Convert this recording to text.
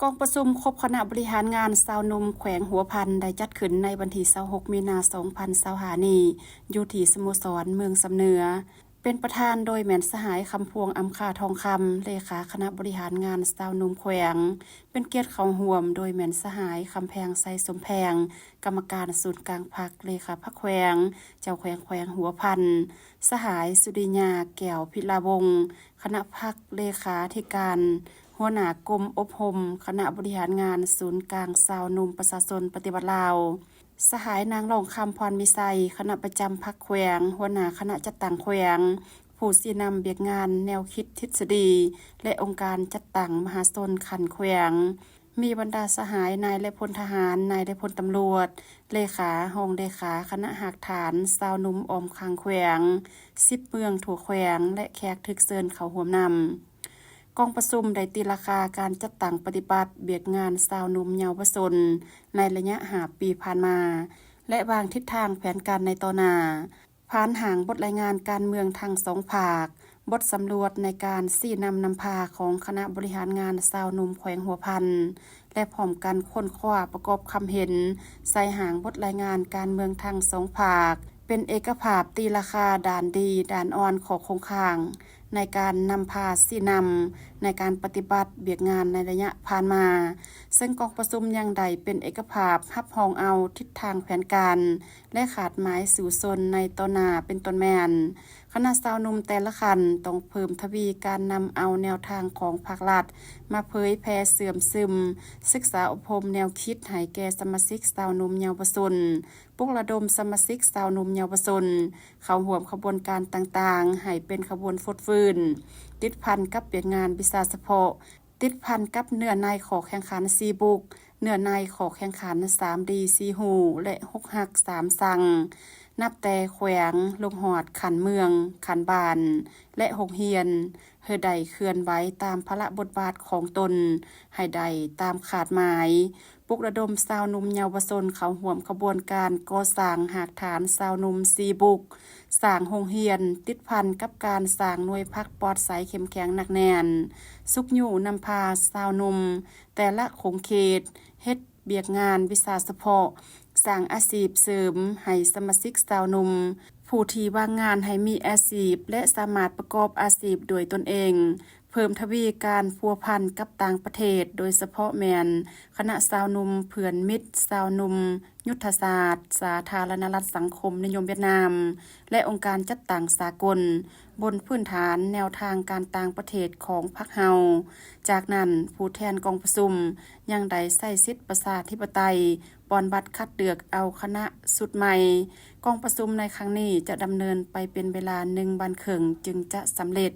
กองประชุมครบคณะบริหารงานสาวหนุ่มแขวงหัวพันได้จัดขึ้นในวันที่26มีนาคม2025นี้อยู่ที่สโมสรเมืองสำเนือเป็นประธานโดยแม่นสหายคำพวงอำคาทองคำเลขาคณะบริหารงานสาวหนุ่มแขวงเป็นเกียรติเข้าร่วมโดยแม่นสหายคำแพงไซสมแพงกรรมการศูนย์กลางพรรคเลขาพรรคแขวงเจ้าแขวงหัวพันสหายสุริยาแก้วพิลาวงศ์คณะพรรคเลขาธิการหัวหน้ากรมอบรมคณะบริหารงานศูนย์กลางสาวหนุ่มประชาชนปฏิบัติลาวสหายนางรองคำพรมิไซคณะประจำพรรคแขวงหัวหน้าคณะจัดตั้งแขวงผู้ชี้นำเบียกงานแนวคิดทฤษฎีและองค์การจัดตั้งมหาชนขันแขวงมีบรรดาสหายนายและพลทหารนายและพลตำรวจเลขาห้องเลขาคณะหักฐานสาวหนุ่มออมคางแขวง10เมืองถั่วแขวงและแขกทึกเซินเขาห่วมนำกองประชุมได้ตีราคาการจัดตั้งปฏิบัติเบียกงานสาวหนุ่มเยาวชนในระยะ5 ปีผ่านมาและวางทิศทางแผนการในต่อหน้าผ่านหางบทรายงานการเมืองทาง2 ภาคบทสำรวจในการชี้นำพาของคณะบริหารงานสาวหนุ่มแขวงหัวพันและพร้อมกันค้นคว้าประกอบคำเห็นใส่หางบทรายงานการเมืองทาง2 ภาคเป็นเอกภาพตีราคาด่านดีด่านอ่อนของโครงข่างในการนำพาชี้นำในการปฏิบัติเบียกงานในระยะผ่านมาซึ่งกองประชุมยังใดเป็นเอกภาพรับรองเอาทิศทางแผนการและขาดหมายสู่ชนในต่อหน้าเป็นต้นแม่นคณะสาวหนุ่มแต่ละคันต้องเพิ่มทวีการนำเอาแนวทางของภาครัฐมาเผยแพร่เสื่อมซึมศึกษาอบรมแนวคิดให้แก่สมาชิกสาวหนุ่มเยาวชนปลุกระดมสมาชิกสาวหนุ่มเยาวชนเข้าร่วมขบวนการต่างๆให้เป็นขบวนฟดฟื้นติดพันกับเปียกงานวิชาเฉพาะติดพันกับเนื้อในขอแข่งขัน4 บุกเนื้อในขอแข่งขัน3 ดี4 หูและ6 หัก3 สั่งนับแต่แขวงลงหอดขันเมืองขันบานและหกเฮียนเฮือใดเคลื่อนไว้ตามพระบทบาทของตนให้ใดตามขาดหมายปลุกระดมสาวหนุ่มเยาวชนเข้าร่วมขบวนการก่อสร้างหากฐานสาวหนุ่ม4 บุกสร้างโรงเรียนติดพันกับการสร้างหน่วยพักปลอดภัยเข้มแข็งหนักแน่นสุขอยู่นำพาสาวหนุ่มแต่ละคงเขตเฮ็ดเบียกงานวิชาเฉพาะสร้างอาชีพเสริมให้สมาชิกสาวหนุ่มผู้ที่ว่างงานให้มีอาชีพและสามารถประกอบอาชีพโดยตนเองเพิ่มทวีการพัวพันกับต่างประเทศโดยเฉพาะแมนคณะสาวหนุ่มเพื่อนมิตรสาวหนุ่มยุทธศาสตร์สาธารณรัฐสังคมนิยมเวียดนามและองค์การจัดตั้งสากลบนพื้นฐานแนวทางการต่างประเทศของพรรคเฮาจากนั้นผู้แทนกองประชุมยังได้ใช้สิทธิประชาธิปไตยปอนบัตรคัดเลือกเอาคณะสุดใหม่กองประชุมในครั้งนี้จะดำเนินไปเป็นเวลา1 วันครึ่งจึงจะสำเร็จ